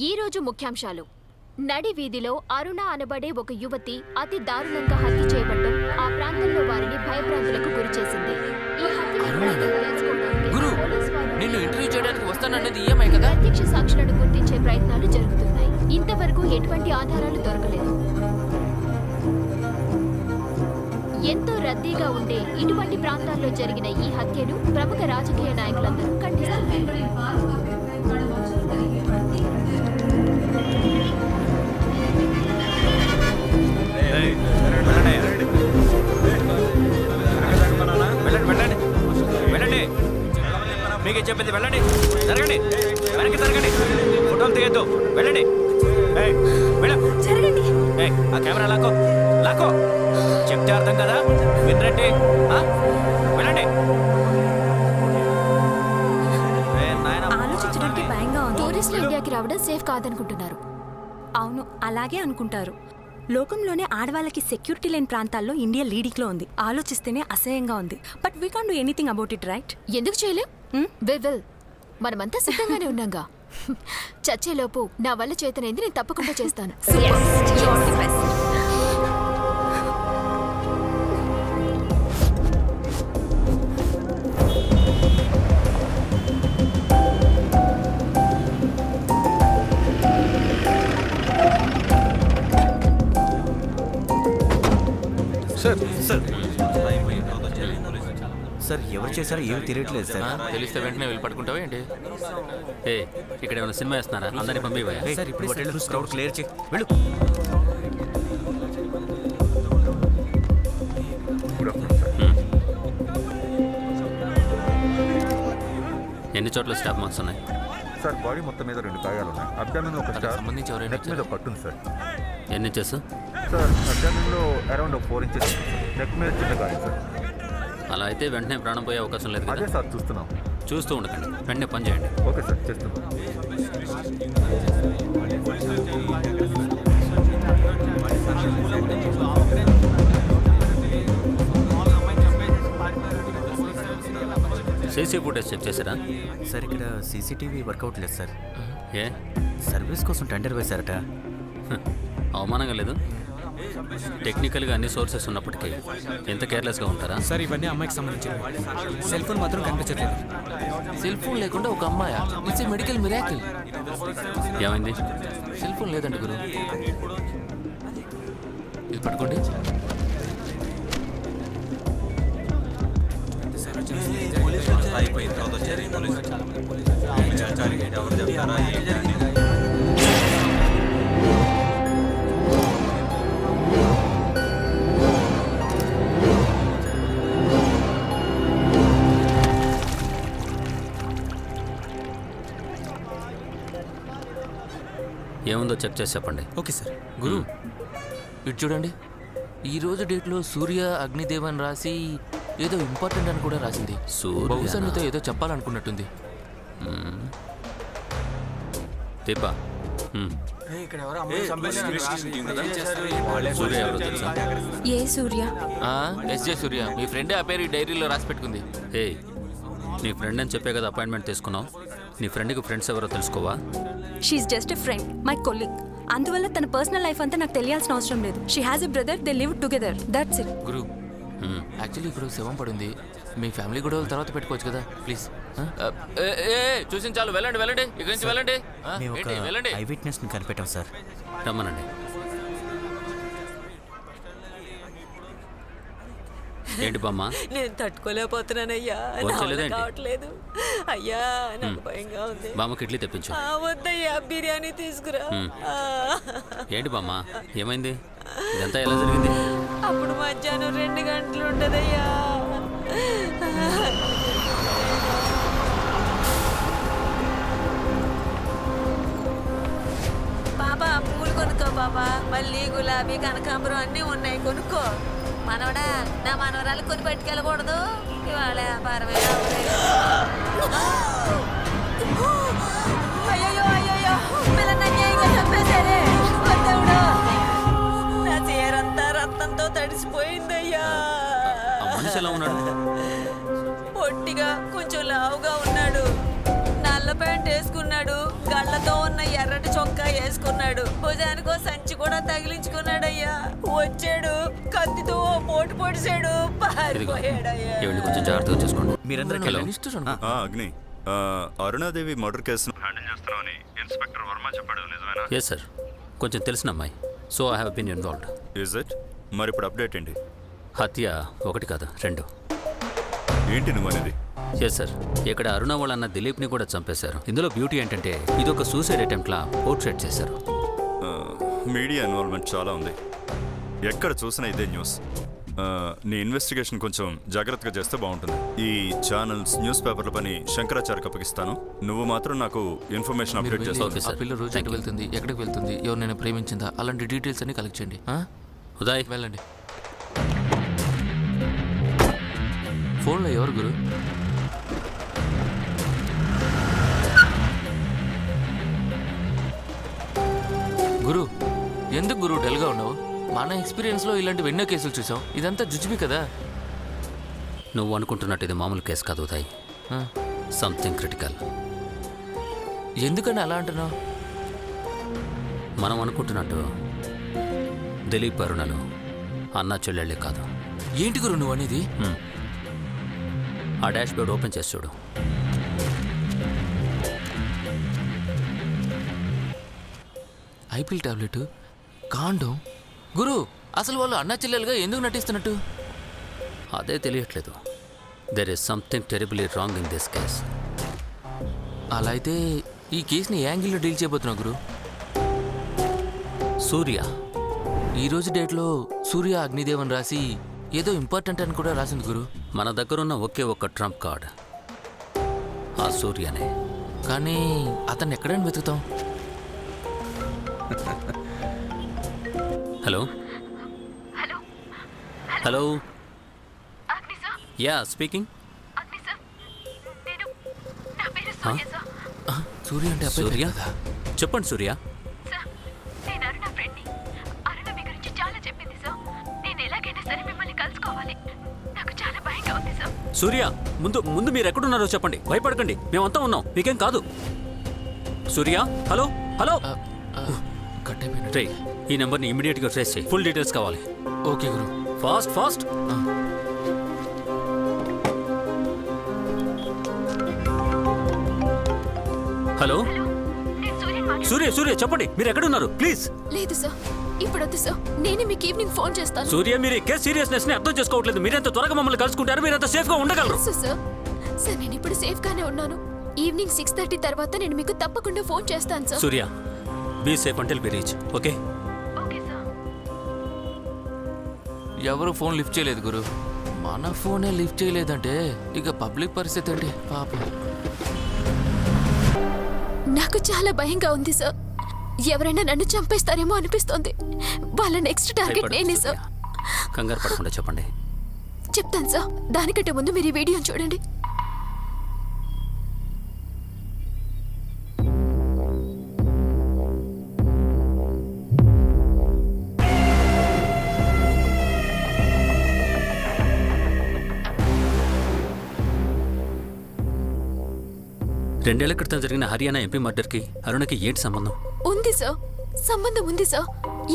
ఈ రోజు ముఖ్యాంశాలు. నడి వీధిలో అరుణ అనబడే ఒక యువతి అతి దారుణంగా హత్య చేయబడటం ఆ ప్రాంతంలో వారిని భయభ్రాంతులకు గురిచేసింది. ఈ గురు, నిన్ను ఇంటర్వ్యూ చేయడానికి వస్తానన్నది ఈఎంఐ కదా? ప్రత్యక్ష సాక్షులను గుర్తించే ప్రయత్నాలు జరుగుతున్నాయి. ఇంతవరకు ఎటువంటి ఆధారాలు దొరకలేదు. ఎంతో రద్దీగా ఉండే ఇటువంటి ప్రాంతాల్లో జరిగిన ఈ హత్యను ప్రముఖ రాజకీయ నాయకులందరూ ఖండిస్తున్నారు. మీకే చెప్పింది వెళ్ళండి, జరగండి, వెనక్కి జరగండి, ఫోటోలు తీయద్దు, వెళ్ళండి, జరగండి. ఆ కెమెరా లాకో లాకో, చెప్తే అర్థం కదా, వినరండి, వెళ్ళండి. ఆలోచించడానికి భయంగా ఉంది. టూరిస్టులు ఇండియాకి రావడం సేఫ్ కాదనుకుంటున్నారు. అవును, అలాగే అనుకుంటారు. లోకంలోనే ఆడవాళ్ళకి సెక్యూరిటీ లేని ప్రాంతాల్లో ఇండియా లీడింగ్ లో ఉంది. ఆలోచిస్తేనే అసహ్యంగా ఉంది. But we can't do anything about it, right? ఎందుకు చేయలేం? విల్ మనమంతా సిద్ధంగానే ఉన్నాగా. చచ్చేలోపు నా వల్ల చేతనైంది నేను తప్పకుండా చేస్తాను. సార్ సార్ సార్ ఎవరు చేశారో ఏమి తెలియట్లేదు సార్. తెలిస్తే వెంటనే వెళ్ళి పట్టుకుంటావా ఏంటి? ఇక్కడ ఏమైనా సినిమా వేస్తున్నారా? అందరినీ పంపివా? సార్ ఇప్పుడు క్రౌడ్ క్లియర్ చేయి, వెళ్ళు. ఎన్ని చోట్ల స్టాప్ మార్క్స్ ఉన్నాయి సార్? బాడీ మొత్తం మీద 2 గాయాలు ఉన్నాయి. అబ్డామిన్ ఒక స్టార్, సంబంధించి ఎవరైనా నెక్ మీద పట్టుంది సార్. ఎన్ని చేసు? సార్ అబ్డామిన్లో అరౌండ్ 4 ఇంచెస్ నెక్ మీద చిన్న గాయం సార్. అలా అయితే వెంటనే ప్రాణం పోయే అవకాశం లేదు అదే కదా? సార్ చూస్తున్నాం. చూస్తూ ఉండకండి, వెంటనే పని చేయండి. ఓకే సార్, చేస్తున్నాం. సీసీ ఫుటేజ్ చెక్ చేశారా? సార్ ఇక్కడ సీసీటీవీ వర్కౌట్ లేదు సార్. ఏ సర్వీస్ కోసం టెండర్ వేశారట. అవమానంగా లేదు? టెక్నికల్గా అన్ని సోర్సెస్ ఉన్నప్పటికీ ఎంత కేర్లెస్గా ఉంటారా? సార్ ఇవన్నీ అమ్మాయికి సంబంధించినవి. సెల్ ఫోన్ మాత్రం కనిపించట్లేదు. సెల్ ఫోన్ లేకుండా ఒక అమ్మాయా? It's a medical miracle. ఏమైంది? సెల్ ఫోన్ లేదండి గురు. ఇది పట్టుకోండి. ఏముందో చెక్ చేసి చెప్పండి. Okay sir. గురు, ఇటు చూడండి. ఈరోజు డేట్లో సూర్య అగ్నిదేవ్ అని రాసి ఏదో ఇంపార్టెంట్ అని కూడా రాసింది. బహుశా నీతో ఏదో చెప్పాలనుకున్నట్టుంది. దీపా, సూర్య ఎవరో తెలుసా? ఏ సూర్య? ఎస్జే సూర్య. మీ ఫ్రెండే ఆ పేరు ఈ డైరీలో రాసి పెట్టుకుంది. నీ ఫ్రెండ్ అని చెప్పే కదా అపాయింట్మెంట్ తీసుకున్నావు. నీ ఫ్రెండ్కి ఫ్రెండ్స్ ఎవరో తెలుసుకోవా? She is just a friend, my colleague. అందువల్ల తన పర్సనల్ లైఫ్ అంతా నాకు తెలియాల్సిన అవసరం లేదు. She has a brother, they live together, that's it. గురు, యాక్చువల్లీ ఇప్పుడు శవం పడింది. మీ ఫ్యామిలీ గొడవలు తర్వాత పెట్టుకోవచ్చు కదా, ప్లీజ్. చూసి చాలు, వెళ్ళండి వెళ్ళండి, ఇక్కడి నుంచి వెళ్ళండి. వెళ్ళండి. ఐ విట్నెస్ ని కనిపెట్టాం సార్. రమ్మనండి. ఏంటి బామ్మ? నేను తట్టుకోలేకపోతున్నానయ్యా, కావట్లేదు అయ్యా, నాకు భయంగా ఉంది. బామ్మకి ఇడ్లీ తెప్పించు. వద్దయ్యా, బిర్యానీ తీసుకురా. ఏంటి బామ్మ, ఏమైంది? ఇదంతా ఎలా జరిగింది? అప్పుడు మధ్యాహ్నం 2 గంటలు ఉంటదయ్యా. బాబా పూలు కొనుక్కో బాబా, మళ్ళీ గులాబీ కనకాంబరం అన్నీ ఉన్నాయి, కొనుక్కో. మనవడా, నా మనవరాలు కొని పట్టుకెళ్ళకూడదు. ఇవాళ వ్యాపారమే అయ్యో అయ్యో, పిల్లలు అన్యాయంగా చంపేశారే. దేవుడా, నా చీరంతా రక్తంతో తడిసిపోయిందయ్యా. మనిషి ఎలా ఉన్నాడు? పొట్టిగా కొంచెం లావుగా ఉన్నాడు. నల్ల ప్యాంట్ వేసుకున్నాడు, గళ్ళతో ఉన్న ఎర్రటి చొక్కా వేసుకున్నాడు, భుజానికో సంచి కూడా తగిలించుకున్నాడయ్యా. వచ్చాడు, కత్తితో ఓ పోటు పొడిచాడు, పారిపోయాడయ్యా. ఇవన్నీ కొంచెం జాగ్రత్తగా చూసుకోండి. మీరందరికీ హలో అగ్ని అరుణాదేవి మర్డర్ కేసును హ్యాండిల్ చేస్తున్నామని ఇన్స్పెక్టర్ వర్మ చెప్పాడు, నిజమేనా? ఎస్ సార్, కొంచెం తెలిసిన అమ్మాయి, so I have been involved. Is it? మరి ఇప్పుడు అప్డేట్ ఏంటి? హత్య ఒకటి కాదు, 2. ఏంటి నువ్వు అనేది? ఎస్ సార్, ఇక్కడ అరుణ వాళ్ళ అన్న దిలీప్ని కూడా చంపేశారు. ఇందులో బ్యూటీ ఏంటంటే ఇదొక సూసైడ్ అటెంప్ట్లా పోర్ట్రేట్ చేశారు. మీడియా ఇన్వాల్వ్మెంట్ చాలా ఉంది, ఎక్కడ చూసినా ఇదే న్యూస్. నీ ఇన్వెస్టిగేషన్ కొంచెం జాగ్రత్తగా చేస్తే బాగుంటుంది. ఈ ఛానల్స్, న్యూస్ పేపర్ల పని శంకరాచార్యకి అప్పగిస్తాను. నువ్వు మాత్రం నాకు ఇన్ఫర్మేషన్ మీరు అప్డేట్ వెళ్ళి, ఓకే చేస్తాను. ఆ పిల్ల రోజు ఎటు వెళ్తుంది, ఎక్కడికి వెళ్తుంది, ఎవరినైనా ప్రేమించిందా, అలాంటి డీటెయిల్స్ అన్ని కలెక్ట్ చేయండి. ఉదయ్, వెళ్ళండి. ఫోన్లో ఎవరు గురు? గురు, ఎందుకు గురు డల్గా ఉన్నావు? మన ఎక్స్పీరియన్స్లో ఇలాంటివి ఎన్నో కేసులు చూసాం. ఇదంతా జుజుబి కదా. నువ్వు అనుకుంటున్నట్టు ఇది మామూలు కేసు కాదు ఉదయ్, ఆ, సంథింగ్ క్రిటికల్. ఎందుకని అలా అంటున్నావు? మనం అనుకుంటున్నట్టు దిలీప్ అరుణలు అన్న చెల్లెళ్ళే కాదు. ఏంటి గురు నువ్వు అనేది? ఆ డాష్ బోర్డ్ ఓపెన్ చేసి చూడు. ఐపిల్ టాబ్లెట్, కాండం. గురు, అసలు వాళ్ళు అన్న చెల్లెలుగా ఎందుకు నటిస్తున్నట్టు? అదే తెలియట్లేదు. There is something terribly wrong in this case. అలా అయితే ఈ కేసుని ఏ యాంగిల్లో డీల్ చేయబోతున్నావు గురు? సూర్య, ఈ రోజు డేట్లో సూర్య అగ్నిదేవన్ రాసి ఏదో ఇంపార్టెంట్ అని కూడా రాసింది గురు. మన దగ్గరున్న ఒకే ఒక్క ట్రంప్ కార్డ్ ఆ సూర్యనే. కానీ అతన్ని ఎక్కడని వెతుకుతాం? Hello hello, yeah speaking. Surya అంటే అబ్బాయి సూర్య, కదా? చెప్పండి సూర్య. నేను అరుణ ఫ్రెండ్ని. అరుణ మీ గురించి చాలా చెప్పింది సార్. నేను ఎలాగైనా సరే మిమ్మల్ని కలుసుకోవాలి. నాకు చాలా భయంగా ఉంది సార్. సూర్య, ముందు ముందు మీరు ఎక్కడున్నారో చెప్పండి. భయపడకండి, మేమంతా ఉన్నాం, మీకేం కాదు. సూర్య, హలో హలో. కట్ అయిపోయినట్టు. రే, ఈ నెంబర్ని ఇమీడియట్గా ట్రేస్ చేయి. Full details okay. ఓకే గురు. Fast fast. Hello Surya, Surya చెప్పండి, మీరు ఎక్కడున్నారు ప్లీజ్. లేదు సార్, ఇప్పుడు వద్దు సార్. నేనే మీకు ఈవినింగ్ ఫోన్ చేస్తాను. సూర్య, మీరు ఈ కేసు సీరియస్నెస్ ని అర్థం చేసుకోవట్లేదు. మీరెంత త్వరగా మమ్మల్ని కలుసుకుంటారు, మీరెంత సేఫ్ గా ఉండగలరు. సార్ సార్, నేను ఇప్పుడు సేఫ్ గానే ఉన్నాను. ఈవినింగ్ 6:30 తర్వాత నేను మీకు తప్పకుండా ఫోన్ చేస్తాను sir. Surya, be safe until we reach. Okay? Okay sir. ఎవరు ఫోన్ లిఫ్ట్ చేయలేదు గురు. మన ఫోనే లిఫ్ట్ చేయలేదంటే ఇక పబ్లిక్ పరిస్థితి ఏంటి పాపం. నాకు చాలా భయంగా ఉంది సార్. ఎవరైనా నన్ను చంపేస్తారేమో అనిపిస్తోంది. వాళ్ళ నెక్స్ట్ టార్గెట్ భయపడకు నేనే సూర్య. సార్. కంగారు పడకుండా చెప్పండి. చెప్తాను సార్. దానికంటే ముందు మీరు ఈ వీడియోని చూడండి. రెండేళ్ల క్రితం జరిగిన హర్యానా ఎంపీ మర్డర్కి అరుణకి ఏంటి సంబంధం? ఉంది సార్, సంబంధం ఉంది సార్.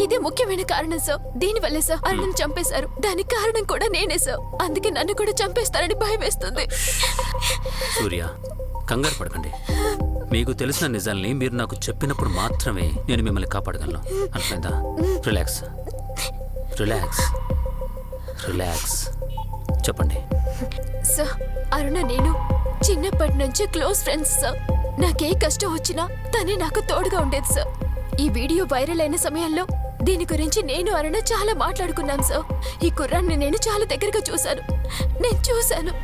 ఇదే ముఖ్యమైన కారణం సార్. దీనివల్లే సార్ అరుణ్ని చంపేశారు. దానికి కారణం కూడా నేనే సార్. అందుకే నన్ను కూడా చంపేస్తారని భయం వేస్తుంది. సూర్య, కంగారు పడకండి. మీకు తెలిసిన నిజాల్ని మీరు నాకు చెప్పినప్పుడు మాత్రమే నేను మిమ్మల్ని కాపాడగలను. అర్థమైందా? Relax relax relax. చెప్పండి. సార్, అరుణ నేను చిన్నప్పటి నుంచి క్లోజ్ ఫ్రెండ్స్ సార్. నాకే కష్టం వచ్చినా తనే నాకు తోడుగా ఉండేది సార్. ఈ వీడియో వైరల్ అయిన సమయంలో దీని గురించి నేను అరుణ చాలా మాట్లాడుకున్నాం సార్. ఈ కుర్రాన్ని నేను చాలా దగ్గరగా చూశాను. నేను చూశాను.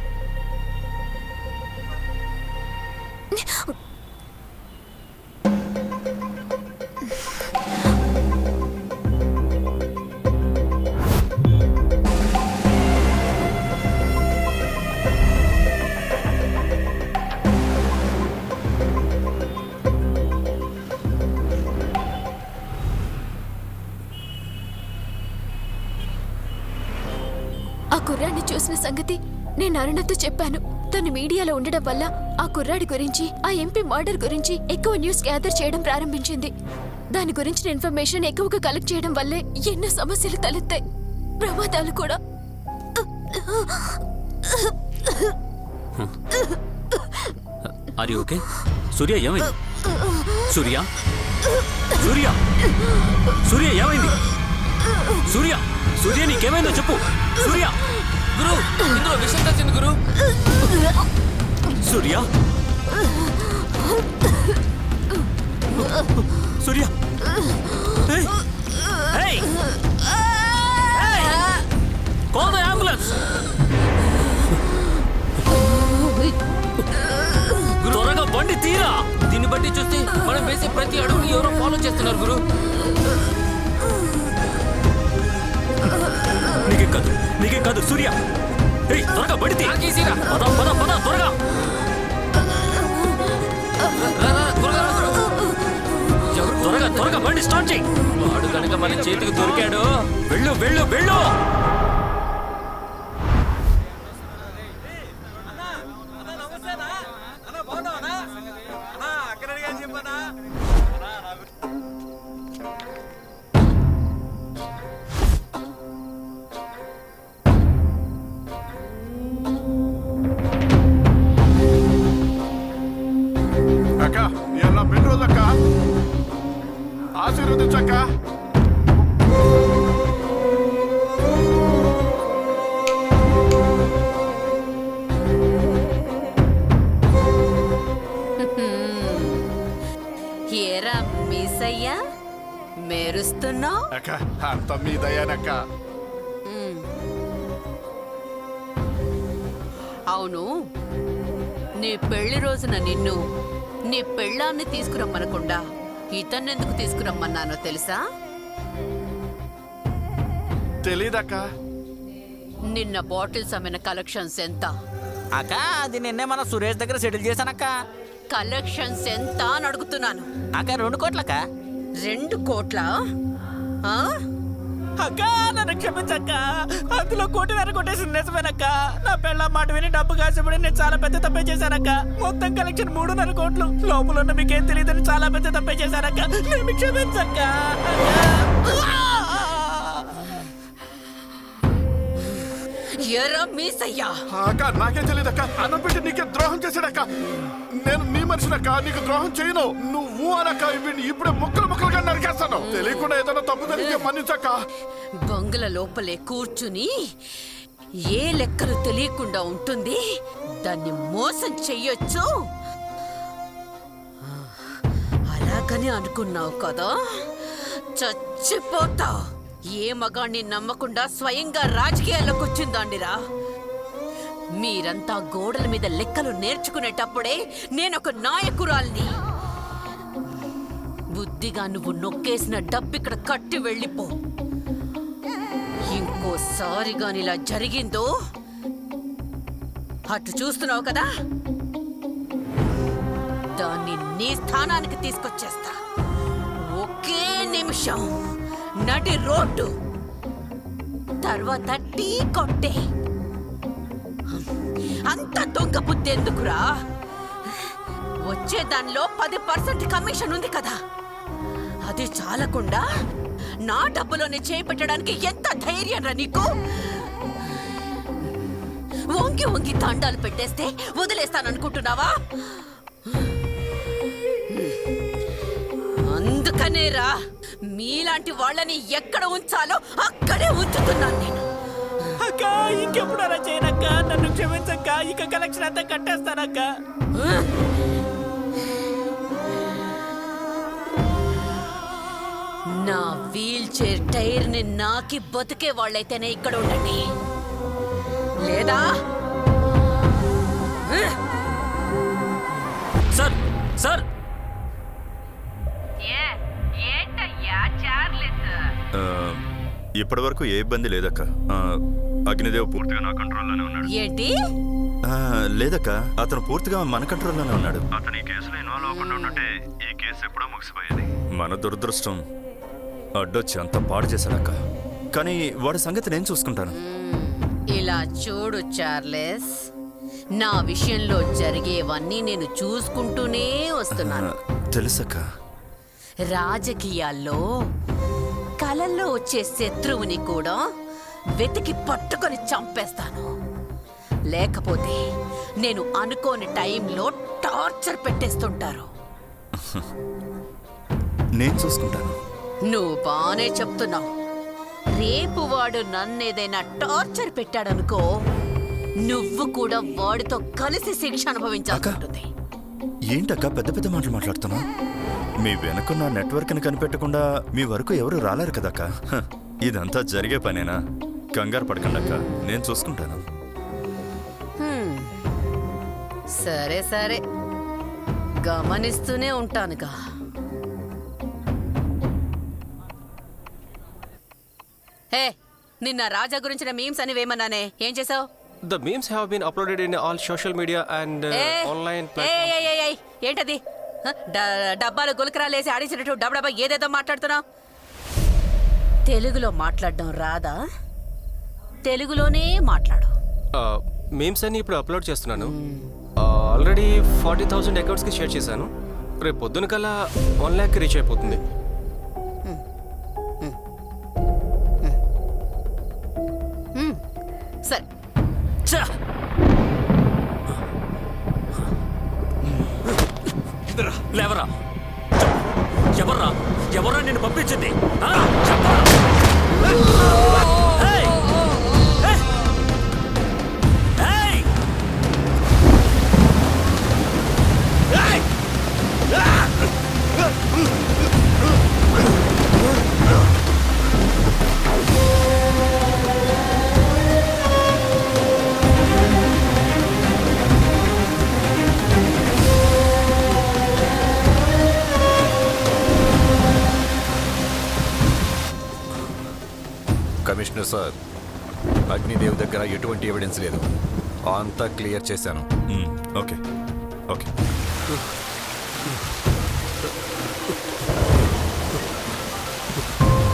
ఆ కుర్రాన్ని చూసిన సంగతి నేను అరుణతో చెప్పాను. తను మీడియాలో ఉండడం వల్ల ఆ కుర్రాడి గురించి ఆ ఎంపీ మర్డర్ గురించి ఎక్కువ న్యూస్ గ్యాదర్ చేయడం ప్రారంభించింది. దాని గురించిన ఇన్ఫర్మేషన్ ఎక్కువగా కలెక్ట్ చేయడం వల్లే ఎన్నో సమస్యలు తలెత్తాయి, ప్రమాదాలు కూడా. అది ఓకే. సూర్య ఏమైంది? సూర్య సూర్య సూర్య ఏమైంది? సూర్య సూర్య నీకేమైందో చెప్పు. సూర్య గురు ఇందులో విషయం తెలిసింది గురు. సూర్య సూర్య ఏయ్! ఏయ్! ఏయ్! Call the ambulance. త్వరగా బండి తీరా. దీన్ని బట్టి చూస్తే మనం వేసే ప్రతి అడుగుని ఎవరో ఫాలో చేస్తున్నారు గురు. నీకేం కాదు సూర్య. ఏయ్ త్వరగా బండి తీ. నాకేసిరా. పద పద పద త్వరగా. త్వరగా త్వరగా బండి స్టార్ట్ చేయి. వాడు కనుక మన చేతికి దొరికాడు. వెళ్ళు వెళ్ళు వెళ్ళు. అక్క ఇలా మెట్రో అక్క ఆశీర్వదించక్క. ఏరా మిస్ అయ్యా, మెరుస్తున్నావు. అక్క అంత మీ దయానక్క. అవును, నీ పెళ్లి రోజున నిన్ను నీ పెళ్ళాన్ని తీసుకురమ్మనకుండా ఇతన్నెందుకు తీసుకురమ్మన్నానో తెలుసా? తెలీదక్క. నిన్న బాటిల్స్ అమ్మిన కలెక్షన్స్ ఎంత? అక్క అది నిన్నే మన సురేష్ దగ్గర సెటిల్ చేశానక్క. కలెక్షన్స్ ఎంత అని అడుగుతున్నాను. అక్క 2 కోట్లక్క. 2 కోట్ల? ఆ? అక్క నన్ను క్షమించక్క. అందులో 1.5 కోటి కొట్టేసింది నిజమేనక్క. నా పెళ్ళ మాట విని డబ్బు కాసిపడి నేను చాలా పెద్ద తప్పే చేశానక్క. మొత్తం కలెక్షన్ 3.5 కోట్లు. లోపల ఉన్న మీకేం తెలియదని చాలా పెద్ద తప్పే చేశానక్క. నేను క్షమించక్క. ఎరా మీసయ్యా, అక్క నాకేం తెలియదక్క. అన్నం పెట్టి నీకే ద్రోహం చేశాడక్క. నేను నీ మనిషినక్క, నీకు ద్రోహం చేయను. నువ్వు అనక్క వీడిని ఇప్పుడే ముక్కలుగా నరికేస్తాను. తెలియకుండా ఏదైనా తప్పు జరిగితే మన్నించక్క. బంగ్ల లోపలే కూర్చుని ఏ లెక్కలు తెలియకుండా ఉంటుంది, దాన్ని మోసం చెయ్యొచ్చు. అలాగని అనుకున్నావు కదా, చచ్చిపోతావు. ఏ మగాణ్ణి నమ్మకుండా స్వయంగా రాజకీయాల్లోకి వచ్చిందాండిరా. మీరంతా గోడల మీద లెక్కలు నేర్చుకునేటప్పుడే నేనొక నాయకురాల్ని. బుద్ధిగా నువ్వు నొక్కేసిన డబ్బిక్కడ కట్టి వెళ్ళిపో. ఇంకోసారిగా ఇలా జరిగిందో, అటు చూస్తున్నావు కదా, దాన్ని నీ స్థానానికి తీసుకొచ్చేస్తా. ఒకే నిమిషం నడి రోడ్డు, తర్వాత టీ కొట్టే. అంత దొంగ బుద్ధి ఎందుకురా? వచ్చే దానిలో 10% కమిషన్ ఉంది కదా, అది చాలకుండా నా డబ్బులోనే చేపెట్టడానికి ఎంత ధైర్యం రా నీకు? వంగి వంగి దండాలు పెట్టేస్తే వదిలేస్తాననుకుంటున్నావా? అందుకనేరా మీలాంటి వాళ్ళని ఎక్కడ ఉంచాలో అక్కడే ఉంచుతున్నాను నేను. అక్క ఇంకెప్పుడు అలా చేయనక్క. నన్ను క్షమించక్క. ఇక కలెక్షన్ అంతా కట్టేస్తానక్క. నా వీల్ చైర్ టైర్ ని నాకి బతికే వాళ్ళైతేనే ఇక్కడ ఉండండి, లేదా సార్ సార్ ఇప్పటి వరకు ఏ ఇబ్బంది లేదక్క. అగ్నిదేవ్ పూర్తిగా నా కంట్రోల్లోనే ఉన్నాడు. ఏంటి? లేదక్క, అతను పూర్తిగా మన కంట్రోల్లోనే ఉన్నాడు. అతను ఈ కేసులో ఇన్వాల్వ్ అవ్వకుండా ఉంటే ఈ కేసు ఎప్పుడో ముగిసిపోయేది. మన దురదృష్టం అడ్డొచ్చి అంత పాడు చేశాడక్క. కానీ వాడి సంగతి నేను చూసుకుంటాను. ఇలా చూడు చార్లెస్, నా విషయంలో జరిగేవన్నీ నేను చూసుకుంటూనే వస్తున్నాను. తెలుసక్క. రాజకీయాల్లో కలల్లో వచ్చే శత్రువుని కూడా వెతికి పట్టుకొని చంపేస్తాను. లేకపోతే నేను అనుకోని టైంలో టార్చర్ పెట్టేస్తుంటారు. నేను చూసుకుంటాను. నువ్వు బానే చెప్తున్నావు. రేపు వాడు నన్నేదైనా టార్చర్ పెట్టాడనుకో, నువ్వు కూడా వాడితో కలిసి శిక్ష అనుభవించాల్సి ఉంటుంది. ఏంటక్క పెద్ద పెద్ద మాటలు మాట్లాడుతున్నా? మీ వెనుకున్న నెట్వర్క్ని కనిపెట్టకుండా మీ వరకు ఎవరు రాలేరు కదక్క. ఇదంతా జరిగే పనేనా? కంగారు పడకండి అక్క, నేను చూసుకుంటాను. సరే సరే, గమనిస్తూనే ఉంటానుగా. హే, నిన్న రాజా గురించిన మీమ్స్ అని వేమన్నానే, ఏం చేసావు? The memes have been uploaded in all social media and online platforms. ఏంటది? డబ్బాలు గులకరాలేసి ఆడించినట్టు డబ్బా ఏదేదో మాట్లాడుతున్నావు. తెలుగులో మాట్లాడడం రాదా? తెలుగులోనే మాట్లాడు. మీమ్స్ అన్ని ఇప్పుడు అప్లోడ్ చేస్తున్నాను. ఆల్రెడీ 40,000 అకౌంట్స్కి షేర్ చేశాను. రేపు పొద్దున కల్లా 1 lakh రీచ్ అయిపోతుంది. సరే, లేవరా, ఎవర్రా నిన్ను పంపించింది? కమిషనర్ సార్, అగ్నిదేవ్ దగ్గర ఎటువంటి ఎవిడెన్స్ లేదు. అంతా క్లియర్ చేశాను. Okay okay.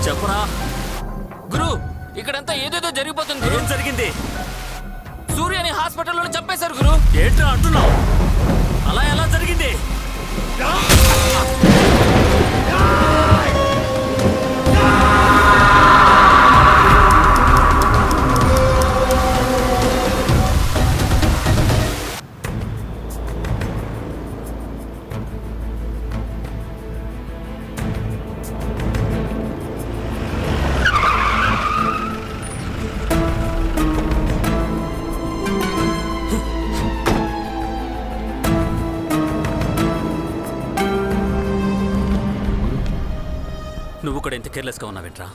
చెప్పరా గురు, ఇక్కడంతా ఏదేదో జరిగిపోతుంది. ఏం జరిగింది? సూర్యని హాస్పిటల్లో చంపేశారు గురు. ఏంటో అంటున్నావు? అలా ఎలా జరిగింది? నువ్వు కూడా ఎంత కేర్లెస్గా ఉన్నావేంట్రా?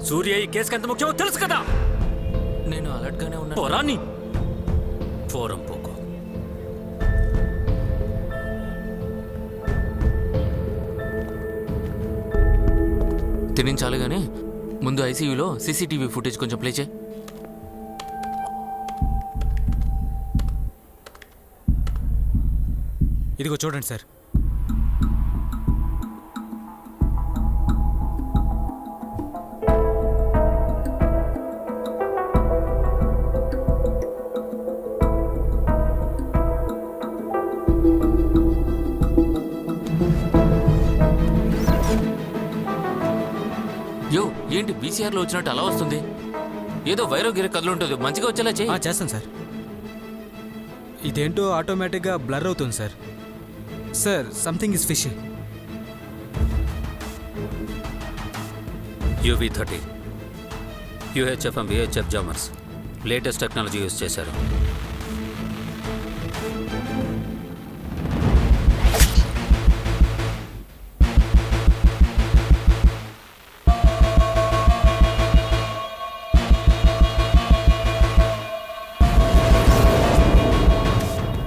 సూర్య ఈ కేసుకి ఎంత ముఖ్యమో తెలుసు కదా. నేను అలర్ట్గానే ఉన్నా. పోరాని ఫోరం పోకో. తినించాలి కానీ ముందు ఐసీయూలో సీసీటీవీ ఫుటేజ్ కొంచెం ప్లే చేయి. ఇదిగో చూడండి సార్. యో, ఏంటి బీసీఆర్లో వచ్చినట్టు అలా వస్తుంది? ఏదో వైరో గిర కథలు ఉంటుంది, మంచిగా వచ్చేలా చేయి. చేస్తాను సార్. ఇదేంటో ఆటోమేటిక్గా బ్లర్ అవుతుంది sir. Sir, something is fishy. UV30 UHF and VHF jammers latest technology use చేశారు.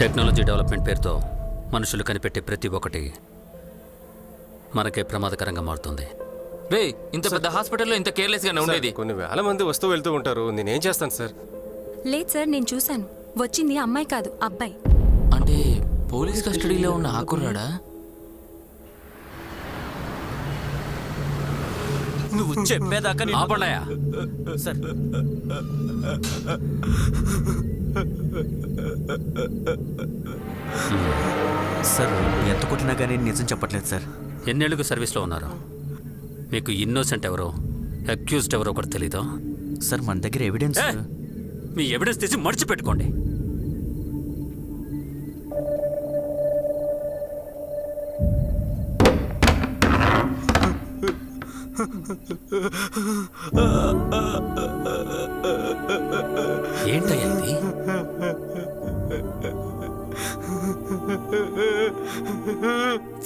టెక్నాలజీ డెవలప్మెంట్ పేరుతో మనుషులు కనిపెట్టే ప్రతి ఒక్కటి మనకే ప్రమాదకరంగా మారుతుంది. రే, ఇంత పెద్ద హాస్పిటల్లో ఇంత కేర్లెస్గానే ఉండేది. కొన్ని వేల మంది వస్తూ వెళ్తూ ఉంటారు. నేనేం చేస్తాను సార్? లేదు సార్, నేను చూశాను. వచ్చింది అమ్మాయి కాదు, అబ్బాయి. అంటే పోలీస్ కస్టడీలో ఉన్న ఆ కుర్రాడా? నువ్వు చెప్పేదాకా ఆపండాయా? సార్, సార్ ఎంత కొట్టినా కానీ నిజం చెప్పట్లేదు సార్. ఎన్నేళ్ళకు సర్వీస్లో ఉన్నారు? మీకు ఇన్నోసెంట్ ఎవరో అక్యూజ్డ్ ఎవరో కూడా తెలీదా? సార్ మన దగ్గర ఎవిడెన్స్. మీ ఎవిడెన్స్ తీసి మడిచిపెట్టుకోండి. ఏంటయ్యా ఇది?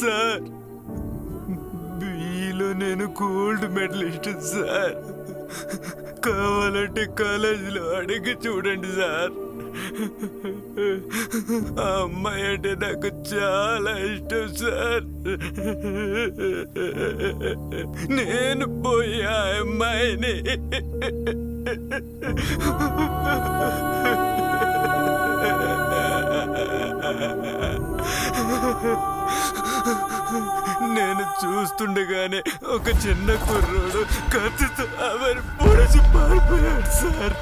సార్ బీలో నేను గోల్డ్ మెడలిస్ట్ సార్. కావాలంటే కాలేజీలో అడిగి చూడండి సార్. ఆ అమ్మాయి అంటే నాకు చాలా ఇష్టం సార్. నేను పోయి ఆ అమ్మాయిని నేను చూస్తుండగానే ఒక చిన్న కుర్రోడు కత్తితో ఆమెను పొడిచి పారిపోయాడు సార్.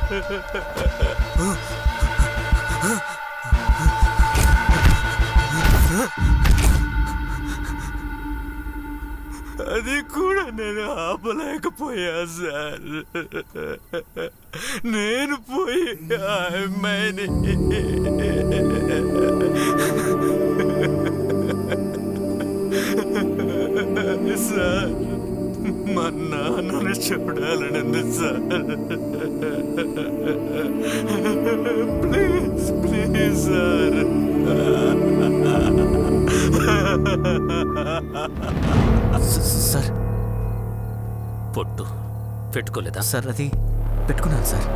అది కూడా నేను ఆపలేకపోయా సార్. నేను పోయి ఆ అమ్మాయిని సార్ మా నాన్నని చూడాలనుంది sir. Please please sir. Sir పొట్టు పెట్టుకోలేదా? సార్ అది పెట్టుకున్నాను సార్.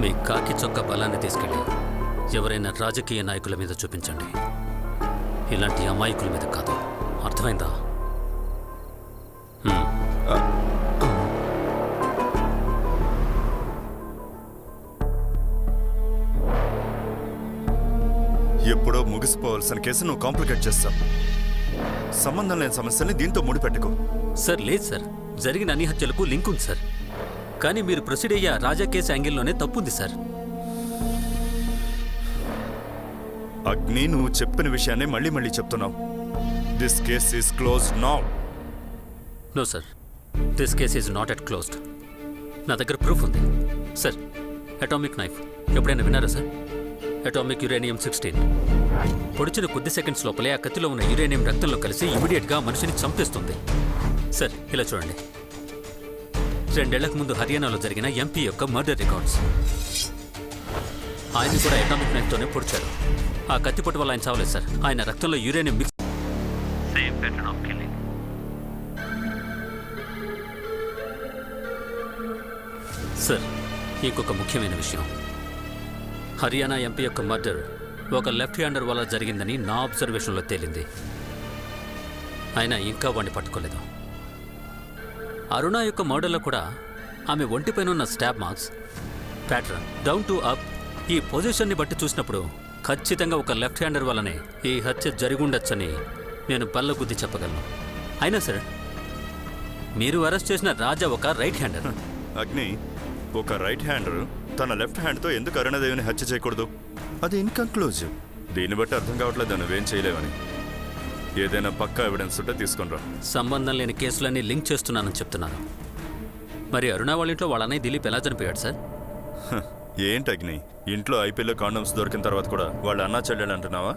మీ కాకి చొక్క బలాన్ని తీసుకెళ్ళి ఎవరైనా రాజకీయ నాయకుల మీద చూపించండి. ఇలాంటి అమాయకుల మీద కాదు. అర్థమైందా? ఎప్పుడో ముగిసిపోవాల్సిన కేసు నువ్వు కాంప్లికేట్ చేస్తావు. సంబంధం లేని సమస్యల్ని దీంతో ముడిపెట్టుకో. సార్ లేదు సార్, జరిగిన అన్ని హత్యలకు లింక్ ఉంది సార్. కానీ మీరు ప్రొసీడ్ అయ్యే రాజా కేసు యాంగిల్లోనే తప్పుంది సార్. అగ్ని, నువ్వు చెప్పిన విషయాన్ని మళ్ళీ మళ్ళీ చెప్తున్నావు. This case is closed now. No sir, this case is not at closed. నా దగ్గర ప్రూఫ్ ఉంది సార్. అటామిక్ నైఫ్ ఎప్పుడైనా విన్నారా సార్? అటామిక్ యురేనియం 16 పొడిచిన కొద్ది సెకండ్స్ లోపలే ఆ కత్తిలో ఉన్న యురేనియం రక్తంలో కలిసి ఇమీడియట్గా మనిషిని చంపేస్తుంది. సార్ ఇలా చూడండి, 2 ఏళ్లకు ముందు హర్యానాలో జరిగిన ఎంపీ యొక్క మర్డర్ రికార్డ్స్. ఆయన కూడా అటామిక్ నైఫ్తోనే పొడిచారు. ఆ కత్తిపొట్టు వల్ల ఆయన చావలేదు సార్. ఆయన రక్తంలో uranium mix. Same pattern of killing. Sir ఇంకొక ముఖ్యమైన విషయం, హర్యానా ఎంపీ యొక్క మర్డర్ ఒక లెఫ్ట్ హ్యాండర్ వల్ల జరిగిందని నా అబ్జర్వేషన్లో తేలింది. అయినా ఇంకా వాడిని పట్టుకోలేదు. అరుణ యొక్క మర్డర్లో కూడా ఆమె ఒంటిపైన ఉన్న stab marks, pattern, down to up, ఈ పొజిషన్ని బట్టి చూసినప్పుడు ఖచ్చితంగా ఒక లెఫ్ట్ హ్యాండర్ వల్లనే ఈ హత్య జరిగుండొచ్చని నేను బల్లగుద్ది చెప్పగలను. అయినా సార్ మీరు అరెస్ట్ చేసిన రాజా ఒక రైట్ హ్యాండర్. అగ్ని, ఒక రైట్ హ్యాండర్ తన లెఫ్ట్ హ్యాండ్తో ఎందుకు అరుణదేవిని హత్య చేయకూడదు? అది ఇన్కన్క్లూజివ్. దీన్ని బట్టి అర్థం కావట్లేదు నువ్వేం చేయలేవని. ఏదైనా పక్కా ఎవిడెన్స్ ఉంటే తీసుకుని రా. సంబంధం లేని కేసులన్నీ లింక్ చేస్తున్నానని చెప్తున్నాను. మరి అరుణ వాళ్ళ ఇంట్లో వాళ్ళ అన్నయ్య దిలీప్ ఎలా చనిపోయాడు సార్? ఏంటి అగ్ని, ఇంట్లో ఐపీఎల్లో కాండమ్స్ దొరికిన తర్వాత కూడా వాళ్ళ అన్నా చెల్లెలు అంటున్నావా?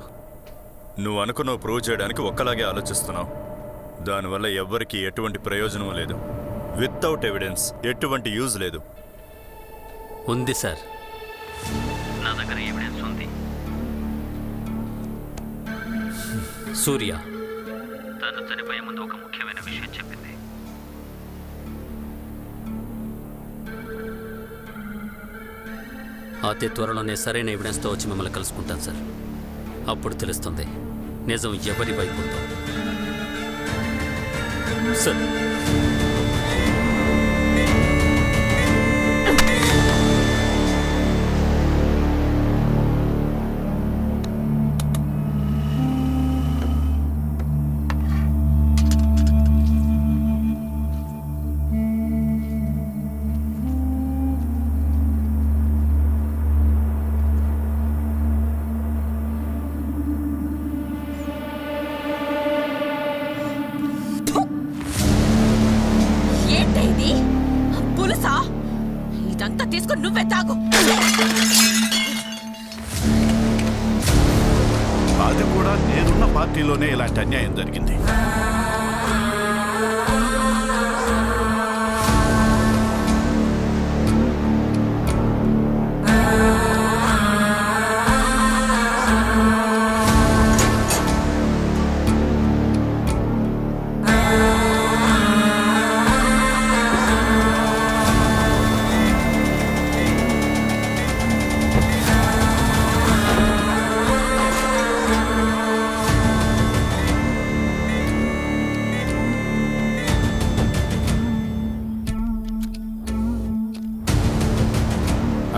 నువ్వు అనుకున్నావు ప్రూవ్ చేయడానికి ఒక్కలాగే ఆలోచిస్తున్నావు. దానివల్ల ఎవ్వరికీ ఎటువంటి ప్రయోజనం లేదు. వితౌట్ ఎవిడెన్స్ ఎటువంటి యూజ్ లేదు. ఉంది సార్, నా దగ్గర ఎవిడెన్స్ ఉంది. సూర్య తను చనిపోయే ముందు ఒక ముఖ్యమైన విషయం చెప్పింది. అతి త్వరలోనే సరైన ఎవిడెన్స్తో వచ్చి మిమ్మల్ని కలుసుకుంటాను సార్. అప్పుడు తెలుస్తుంది నిజం ఎవరి వైపు ఉందో. సార్ తీసుకుని నువ్వే తాగు. అది కూడా నేనున్న పార్టీలోనే ఇలాంటి అన్యాయం జరిగింది.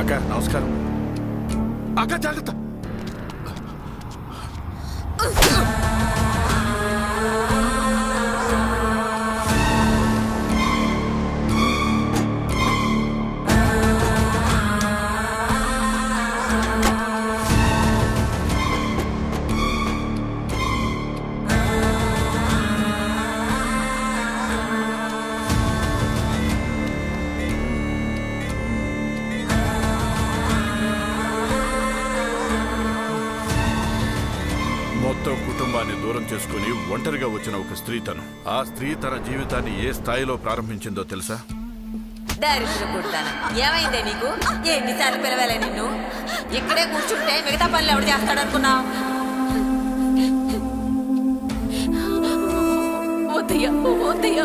అక్క నమస్కారం. అక్క జాగ్రత్త. మొత్తం కుటుంబాన్ని దూరం చేసుకుని ఒంటరిగా వచ్చిన ఒక స్త్రీ తను. ఆ స్త్రీ తన జీవితాన్ని ఏ స్థాయిలో ప్రారంభించిందో తెలుసా? దరిద్రం కొడతాను. ఏమైందే నీకు? ఎన్నిసార్లు పిలవాలే నిన్ను? ఇక్కడే కూర్చుంటే మిగతా పనులు ఎవడు చేస్తాడనుకున్నావు? వద్దయ్యా, వద్దయ్యా,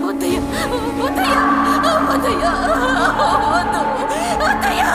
వద్దయ్యా, వద్దయ్యా, వద్దయ్యా, వద్దు, వద్దయ్యా.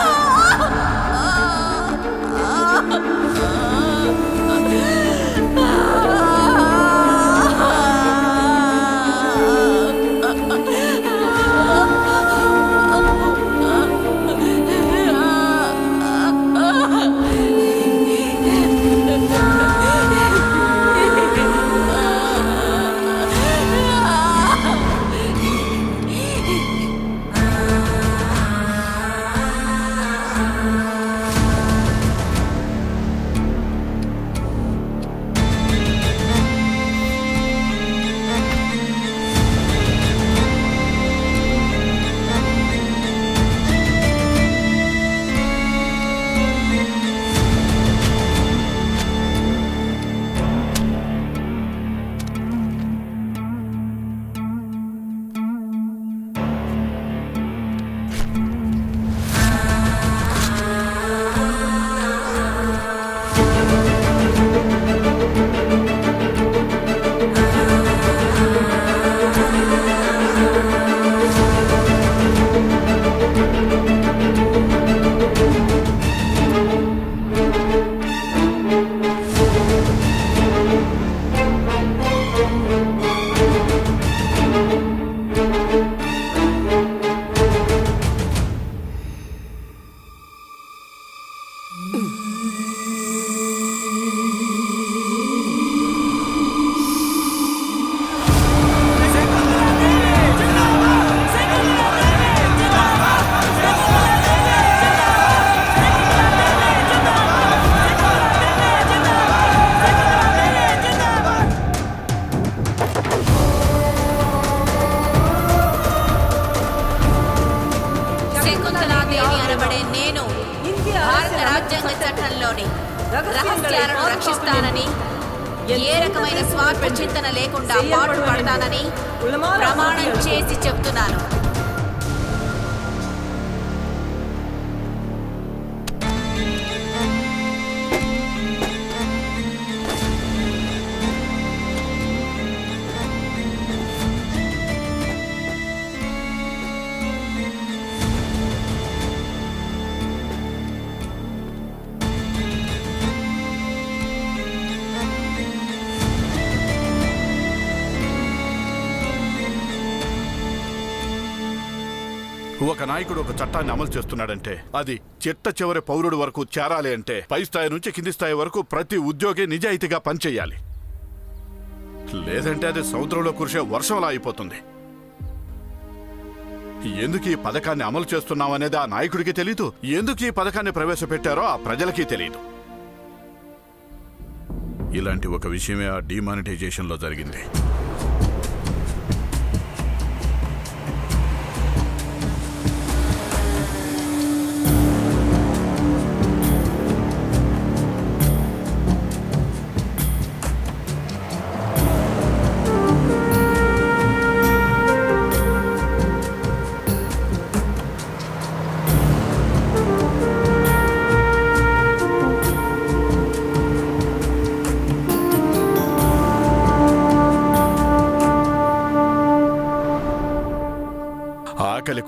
రహస్యాలను రక్షిస్తానని, ఏ రకమైన స్వార్థ చింతన లేకుండా పాటుపడతానని ప్రమాణం చేసి చెప్తున్నాను. ఒక నాయకుడు ఒక చట్టాన్ని అమలు చేస్తున్నాడంటే అది చిట్ట చివరి పౌరుడు వరకు చేరాలి అంటే పై స్థాయి నుంచి కింది స్థాయి వరకు ప్రతి ఉద్యోగి నిజాయితీగా పనిచేయాలి. లేదంటే అది సముద్రంలో కురిసే వర్షంలా అయిపోతుంది. ఎందుకు ఈ పథకాన్ని అమలు చేస్తున్నామనేది ఆ నాయకుడికి తెలీదు, ఎందుకు ఈ పథకాన్ని ప్రవేశపెట్టారో ఆ ప్రజలకి తెలీదు. ఇలాంటి ఒక విషయమే ఆ డిమానిటైజేషన్లో జరిగింది.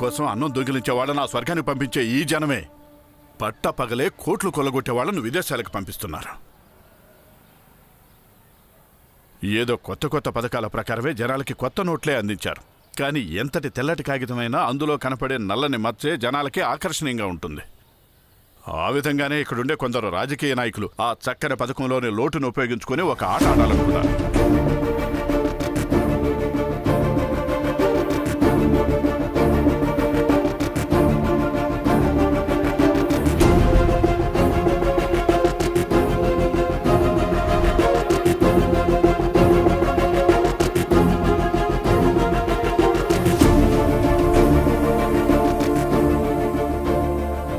కోసం అన్నం దొంగిలించే వాళ్ళని ఆ స్వర్గానికి పంపించే ఈ జనమే పట్ట పగలే కోట్లు కొల్లగొట్టే వాళ్ళను విదేశాలకు పంపిస్తున్నారు. ఏదో కొత్త కొత్త పథకాల ప్రకారమే జనాలకి కొత్త నోట్లే అందించారు. కానీ ఎంతటి తెల్లటి కాగితమైనా అందులో కనపడే నల్లని మచ్చే జనాలకి ఆకర్షణీయంగా ఉంటుంది. ఆ విధంగానే ఇక్కడుండే కొందరు రాజకీయ నాయకులు ఆ చక్కని పథకంలోని లోటును ఉపయోగించుకొని ఒక ఆట ఆడాలనుకున్నారు.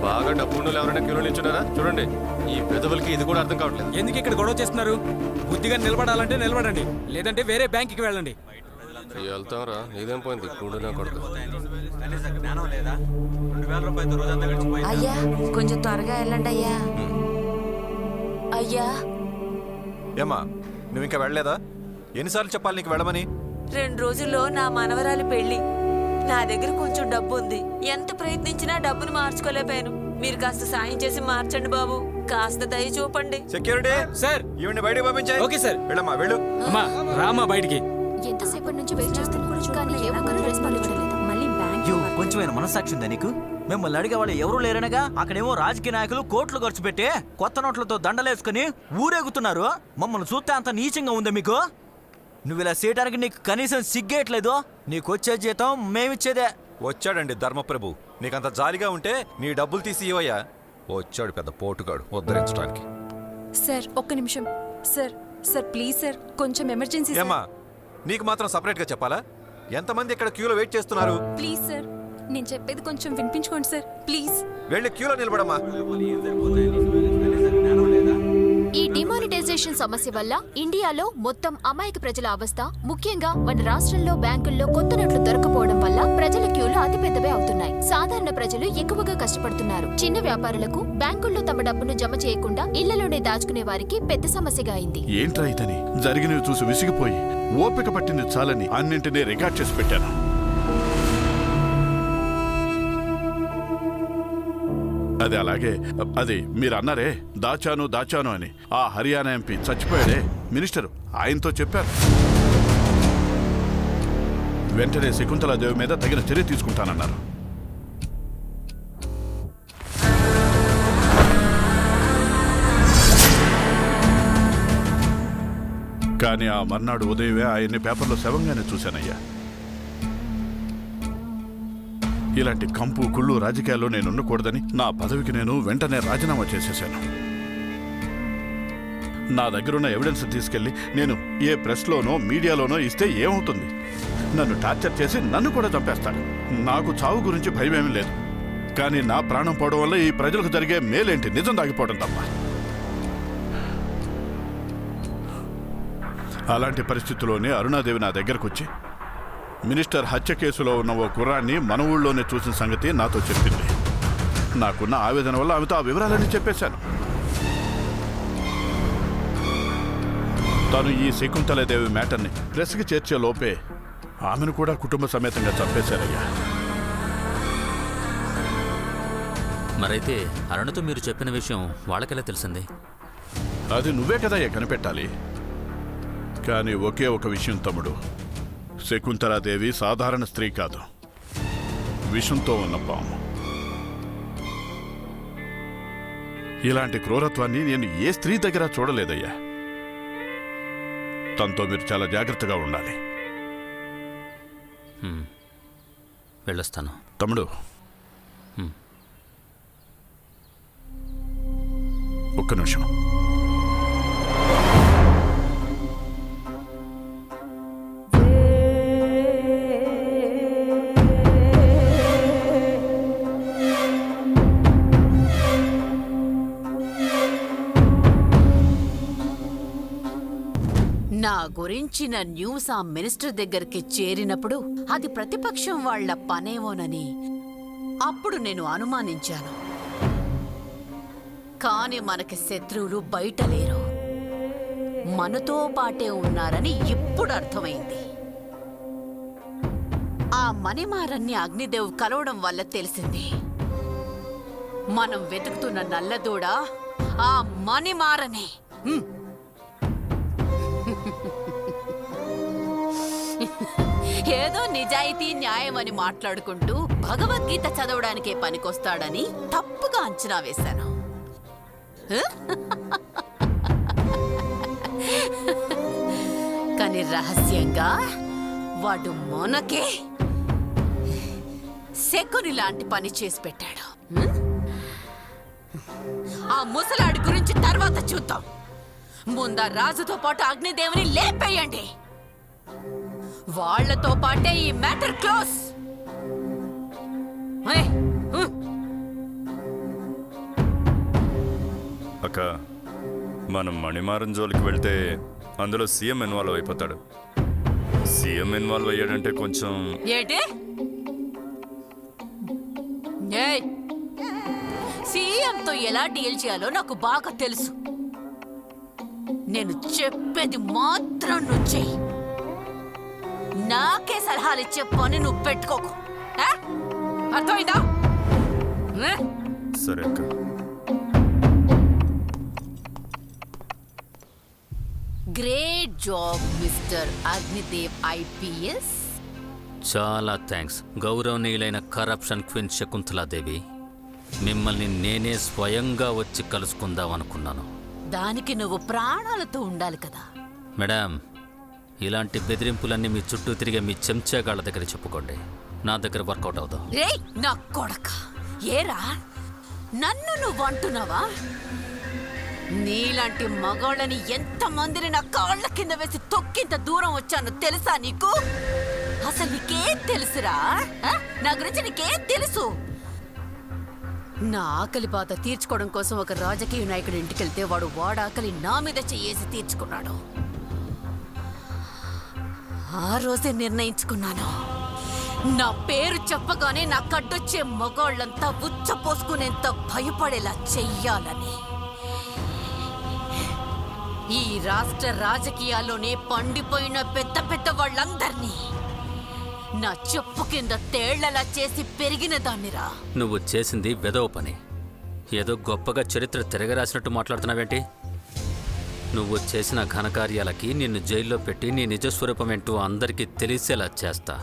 బాగా డబ్బు ఉన్న ఎవరైనా క్యూలో నిల్చున్నారా? చూడండి, ఈ పెదవులకి ఇది కూడా అర్థం కావట్లేదు. ఎందుకు ఇక్కడ గొడవ చేస్తున్నారు? బుద్ధిగా నిలబడాలంటే నిలబడండి, లేదంటే వేరే బ్యాంక్కి వెళ్ళండి. వెళ్తాంరా, నీదేం పోయింది? కూడునా కొడుకు. అయ్యా కొంచెం త్వరగా వెళ్ళండి అయ్యా. అయ్యా ఏమ్మా, నువ్వు ఇంకా వెళ్ళలేదా? ఎన్నిసార్లు చెప్పాలి నీకు వెళ్ళమని? 2 రోజుల్లో నా మనవరాలి పెళ్లి. నా దగ్గర కొంచెం డబ్బు ఉంది. ఎంత ప్రయత్నించినా డబ్బును మార్చుకోలేకపోయాను. మీరు కాస్త సాయం చేసి మార్చండి బాబు. కాస్త దయ చూపండి. సెక్యూరిటీ సార్, ఈవిని బయటకు పంపించాయి. Okay sir. వెళ్ళమ్మా, వెళ్ళు. అమ్మా రామా బయటికి. ఎంతసేపటి నుంచి వెయిట్ చేస్తున్నా కానీ ఏ ఒక్కరూ రెస్పాండ్ ఇవ్వలేదు. మళ్ళీ బ్యాంక్ కొంచెమైనా మనసాక్షి ఉందా నీకు? మిమ్మల్ని అడిగే వాళ్ళు ఎవరూ లేరనగా అక్కడేమో రాజకీయ నాయకులు కోట్లు ఖర్చు పెట్టి కొత్త నోట్లతో దండలేసుకుని ఊరేగుతున్నారు. మమ్మల్ని చూస్తే అంత నీచంగా ఉందా మీకు? నువ్వు ఇలా చేయడానికి నీకు కనీసం సిగ్గేయట్లేదు. నీకు వచ్చే జీతం మేమిచ్చేదే. వచ్చాడండి ధర్మప్రభు. నీకంత జాలిగా ఉంటే నీ డబ్బులు తీసి ఇవ్వయ్యా. వచ్చాడు పెద్ద పోటుగాడు ఉద్ధరించడానికి. సార్ ఒక్క నిమిషం. సార్ సార్ ప్లీజ్ సార్, కొంచెం ఎమర్జెన్సీ సార్. ఏమ్మా, నీకు మాత్రం సపరేట్గా చెప్పాలా? ఎంతమంది ఇక్కడ క్యూలో వెయిట్ చేస్తున్నారు? ప్లీజ్ సార్, నేను చెప్పేది కొంచెం వినిపించుకోండి సార్ ప్లీజ్. వెళ్ళి క్యూలో నిలబడమ్మా. ఈ డిమానిటైజేషన్ సమస్య వల్ల ఇండియాలో మొత్తం అమాయక ప్రజల అవస్థ, ముఖ్యంగా మన రాష్ట్రంలో బ్యాంకుల్లో కొత్త నోట్లు దొరకపోవడం వల్ల ప్రజల క్యూలు అతిపెద్దవే అవుతున్నాయి. సాధారణ ప్రజలు ఎక్కువగా కష్టపడుతున్నారు. చిన్న వ్యాపారులకు బ్యాంకుల్లో తమ డబ్బును జమ చేయకుండా ఇళ్లలోనే దాచుకునే వారికి పెద్ద సమస్యగా అయింది. ఏంట్రా ఇతని జరిగినవి చూసి విసిగిపోయి ఓపిక పట్టింది చాలని అన్నింటినీ రికార్డ్ చేసి పెట్టాను. అది అలాగే, అది మీరు అన్నారే దాచాను దాచాను అని. ఆ హర్యానా ఎంపీ చచ్చిపోయాడే మినిస్టర్, ఆయనతో చెప్పారు. వెంటనే శకుంతలాదేవి మీద తగిన చర్య తీసుకుంటానన్నారు. కానీ ఆ మర్నాడు ఉదయమే ఆయన్ని పేపర్లో శవంగానే చూశానయ్యా. ఇలాంటి కంపు కుళ్ళు రాజకీయాల్లో నేను ఉండకూడదని నా పదవికి నేను వెంటనే రాజీనామా చేసేశాను. నా దగ్గరున్న ఎవిడెన్స్ తీసుకెళ్లి నేను ఏ ప్రెస్లోనో మీడియాలోనో ఇస్తే ఏమవుతుంది? నన్ను టార్చర్ చేసి నన్ను కూడా చంపేస్తాడు. నాకు చావు గురించి భయమేమీ లేదు. కానీ నా ప్రాణం పోవడం వల్ల ఈ ప్రజలకు జరిగే మేలేంటి? నిజం దాగిపోవడం తప్ప. అలాంటి పరిస్థితుల్లోనే అరుణాదేవి నా దగ్గరకు వచ్చి మినిస్టర్ హత్య కేసులో ఉన్న ఓ కుర్రాన్ని మన ఊళ్ళోనే చూసిన సంగతి నాతో చెప్పింది. నాకున్న ఆవేదన వల్ల ఆమెతో ఆ వివరాలన్నీ చెప్పేశాను. తను ఈ శకుంతలాదేవి మ్యాటర్ని ప్రెస్కి చేర్చే లోపే ఆమెను కూడా కుటుంబ సమేతంగా చంపేశారయ్యా. మరైతే అరుణతో మీరు చెప్పిన విషయం వాళ్ళకెలా తెలిసింది? అది నువ్వే కదయ్యా కనిపెట్టాలి. కానీ ఒకే ఒక విషయం తమ్ముడు, శకుంతలాదేవి సాధారణ స్త్రీ కాదు, విషంతో ఉన్న పాము. ఇలాంటి క్రూరత్వాన్ని నేను ఏ స్త్రీ దగ్గర చూడలేదయ్యా. తనతో మీరు చాలా జాగ్రత్తగా ఉండాలి. వెళ్ళొస్తాను తమ్ముడు. ఒక్క నిమిషం. నా గురించిన న్యూస్ ఆ మినిస్టర్ దగ్గరికి చేరినప్పుడు అది ప్రతిపక్షం వాళ్ల పనేమోనని అప్పుడు నేను అనుమానించాను. కాని మనకి శత్రువులు బయట లేరు, మనతో పాటే ఉన్నారని ఇప్పుడు అర్థమైంది. ఆ మణిమారన్ని అగ్నిదేవ్ కలవడం వల్ల తెలిసింది. మనం వెతుకుతున్న నల్లదూడ ఆ మణిమారనే. ఏదో నిజాయితీ న్యాయం అని మాట్లాడుకుంటూ భగవద్గీత చదవడానికే పనికొస్తాడని తప్పుగా అంచనా వేశాను. కానీ రహస్యంగా వాడు మొనకే శకుని లాంటి పని చేసి పెట్టాడు. ఆ ముసలాడి గురించి తర్వాత చూద్దాం. ముందా రాజుతో పాటు అగ్నిదేవుని లేపేయండి. వాళ్లతో పాటే ఈ మ్యాటర్ క్లోజ్. అక్క, మనం మణిమారం జోలికి వెళ్తే అందులో సీఎం ఇన్వాల్వ్ అయిపోతాడు. సీఎం ఇన్వాల్వ్ అయ్యాడంటే కొంచెం ఏంటి? సీఎంతో ఎలా డీల్ చేయాలో నాకు బాగా తెలుసు. నేను చెప్పేది మాత్రం నువ్వు చెయ్యి. నాకే సలహాలు ఇచ్చే పని నువ్వు పెట్టుకోకు. అర్థమైందా? సరే అక్క. Great job mister Agnidev IPS. చాలా థ్యాంక్స్ గౌరవనీయులైన కరప్షన్ క్వీన్ శకుంతలాదేవి. మిమ్మల్ని నేనే స్వయంగా వచ్చి కలుసుకుందాం అనుకున్నాను. దానికి నువ్వు ప్రాణాలతో ఉండాలి కదా. మేడం, ఇలాంటి బెదిరింపులన్నీ మీ చుట్టూ తిరిగే మీ చెంచాగాళ్ళ దగ్గర చెప్పుకోండి. నా దగ్గర వర్కౌట్ అవుతాం. రే నా కొడక, ఏరా నన్ను నువ్వు అంటున్నావా? నీలాంటి మగాళ్ళని ఎంతమందిని నా కాళ్ళ కింద వేసి తొక్కింత దూరం వచ్చానో తెలుసా నీకు? అసలు నీకేం తెలుసురా? నా గురించి నీకేం తెలుసు? నా ఆకలి బాధ తీర్చుకోవడం కోసం ఒక రాజకీయ నాయకుడి ఇంటికెళ్తే వాడు వాడాకలి నా మీద చెయ్యేసి తీర్చుకున్నాడు. ఆ రోజే నిర్ణయించుకున్నాను, నా పేరు చెప్పగానే నా కడ్డొచ్చే మగాళ్ళంతా ఉచ్చ పోసుకునేంత భయపడేలా చెయ్యాలని. ఈ రాష్ట్ర రాజకీయాల్లోనే పండిపోయిన పెద్ద పెద్ద వాళ్ళందర్నీ నా చెప్పు కింద తేళ్లలా చేసి పెరిగిన దాన్నిరా. నువ్వు చేసింది వెదవ పని. ఏదో గొప్పగా చరిత్ర తిరగరాసినట్టు మాట్లాడుతున్నావేంటి? నువ్వు చేసిన ఘనకార్యాలకి నిన్ను జైల్లో పెట్టి నీ నిజస్వరూపం ఏంటో అందరికీ తెలిసేలా చేస్తా.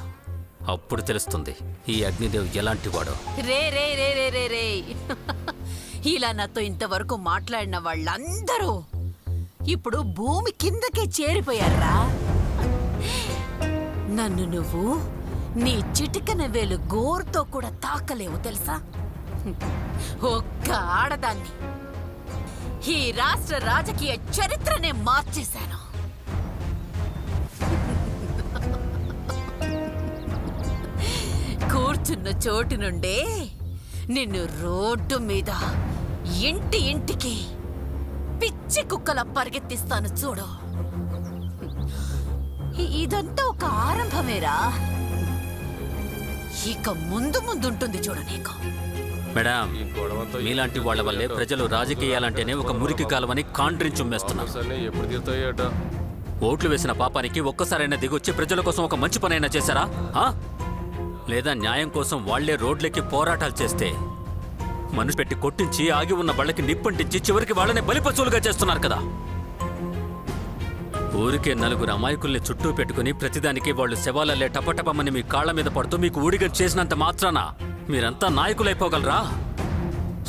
అప్పుడు తెలుస్తుంది ఈ అగ్నిదేవ్ ఎలాంటి వాడో. రే రే రే రే రే రే ఇలా నాతో ఇంతవరకు మాట్లాడిన వాళ్ళందరూ ఇప్పుడు భూమి కిందకే చేరిపోయారా? నన్ను నువ్వు నీ చిటికన వేలు గోరుతో కూడా తాకలేవు తెలుసా? ఒక్క ఆడదాన్ని ఈ రాష్ట్ర రాజకీయ చరిత్రనే మార్చేశాను. కూర్చున్న చోటు నుండే నిన్ను రోడ్డు మీద ఇంటి ఇంటికి పిచ్చి కుక్కలా పరిగెత్తిస్తాను చూడు. ఇదంతా ఒక ఆరంభమేరా. ఇక ముందు ముందుంటుంది చూడు నీకు. మేడం, మీలాంటి వాళ్ళ వల్లే ప్రజలు రాజకీయాలంటేనే ఒక మురికి కాలమని కాండ్రించుమ్మేస్తున్నారు. ఎప్పుడు తీరుతాయట? ఓట్లు వేసిన పాపానికి ఒక్కసారైనా దిగొచ్చి ప్రజల కోసం ఒక మంచి పనైనా చేశారా? లేదా న్యాయం కోసం వాళ్లే రోడ్లెక్కి పోరాటాలు చేస్తే మనిషి పెట్టి కొట్టించి ఆగి ఉన్న బళ్ళకి నిప్పంటించి చివరికి వాళ్ళనే బలిపశువులుగా చేస్తున్నారు కదా. ఊరికే నలుగురు అమాయకుల్ని చుట్టూ పెట్టుకుని ప్రతిదానికి వాళ్ళు శవాలల్లే టపటపమని మీ కాళ్ల మీద పడుతూ మీకు ఊడిగా చేసినంత మాత్రాన మీరంతా నాయకులైపోగలరా?